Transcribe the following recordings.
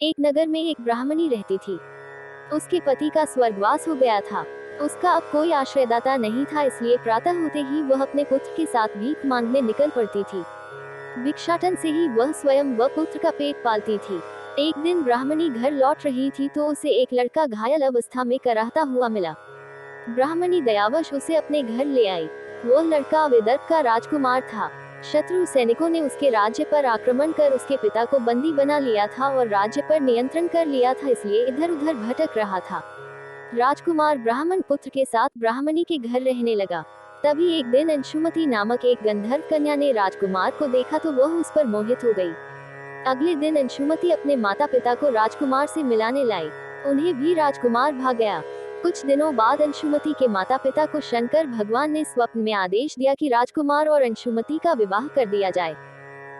एक नगर में एक ब्राह्मणी रहती थी। उसके पति का स्वर्गवास हो गया था। उसका अब कोई आश्रयदाता नहीं था, इसलिए प्रातः होते ही वह अपने पुत्र के साथ भीख मांगने निकल पड़ती थी। भिक्षाटन से ही वह स्वयं व पुत्र का पेट पालती थी। एक दिन ब्राह्मणी घर लौट रही थी तो उसे एक लड़का घायल अवस्था में कराहता हुआ मिला। ब्राह्मणी दयावश उसे अपने घर ले आई। वह लड़का विदर्भ का राजकुमार था। शत्रु सैनिकों ने उसके राज्य पर आक्रमण कर उसके पिता को बंदी बना लिया था और राज्य पर नियंत्रण कर लिया था, इसलिए इधर उधर भटक रहा था। राजकुमार ब्राह्मण पुत्र के साथ ब्राह्मणी के घर रहने लगा। तभी एक दिन अंशुमति नामक एक गंधर्व कन्या ने राजकुमार को देखा तो वह उस पर मोहित हो गई। अगले दिन अंशुमति अपने माता पिता को राजकुमार से मिलाने लाई। उन्हें भी राजकुमार भा गया। कुछ दिनों बाद अंशुमति के माता पिता को शंकर भगवान ने स्वप्न में आदेश दिया कि राजकुमार और अंशुमति का विवाह कर दिया जाए।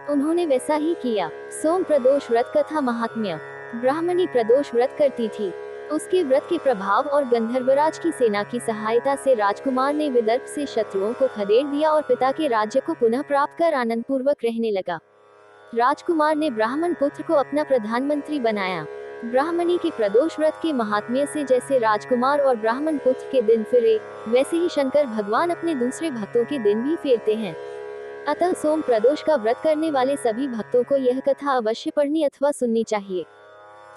उन्होंने वैसा ही किया। सोम प्रदोष व्रत कथा महात्म्य। ब्राह्मणी प्रदोष व्रत करती थी। उसके व्रत के प्रभाव और गंधर्वराज की सेना की सहायता से राजकुमार ने विदर्भ से शत्रुओं को खदेड़ दिया और पिता के राज्य को पुनः प्राप्त कर आनंद पूर्वक रहने लगा। राजकुमार ने ब्राह्मण पुत्र को अपना प्रधानमंत्री बनाया। ब्राह्मणी के प्रदोष व्रत के महात्म्य से जैसे राजकुमार और ब्राह्मण पुत्र के दिन फिरे, वैसे ही शंकर भगवान अपने दूसरे भक्तों के दिन भी फेरते हैं। अतः सोम प्रदोष का व्रत करने वाले सभी भक्तों को यह कथा अवश्य पढ़नी अथवा सुननी चाहिए।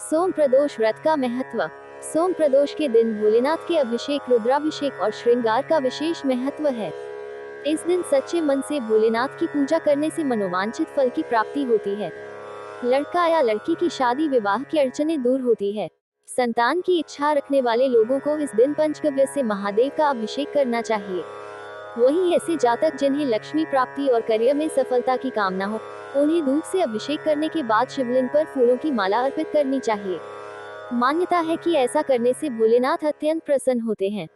सोम प्रदोष व्रत का महत्व। सोम प्रदोष के दिन भोलेनाथ के अभिषेक, रुद्राभिषेक और श्रृंगार का विशेष महत्व है। इस दिन सच्चे मन से भोलेनाथ की पूजा करने से मनोवांछित फल की प्राप्ति होती है। लड़का या लड़की की शादी विवाह की अड़चनें दूर होती है। संतान की इच्छा रखने वाले लोगों को इस दिन पंचगव्य से महादेव का अभिषेक करना चाहिए। वहीं ऐसे जातक जिन्हें लक्ष्मी प्राप्ति और करियर में सफलता की कामना हो, उन्हें दूध से अभिषेक करने के बाद शिवलिंग पर फूलों की माला अर्पित करनी चाहिए। मान्यता है कि ऐसा करने से भोलेनाथ अत्यंत प्रसन्न होते हैं।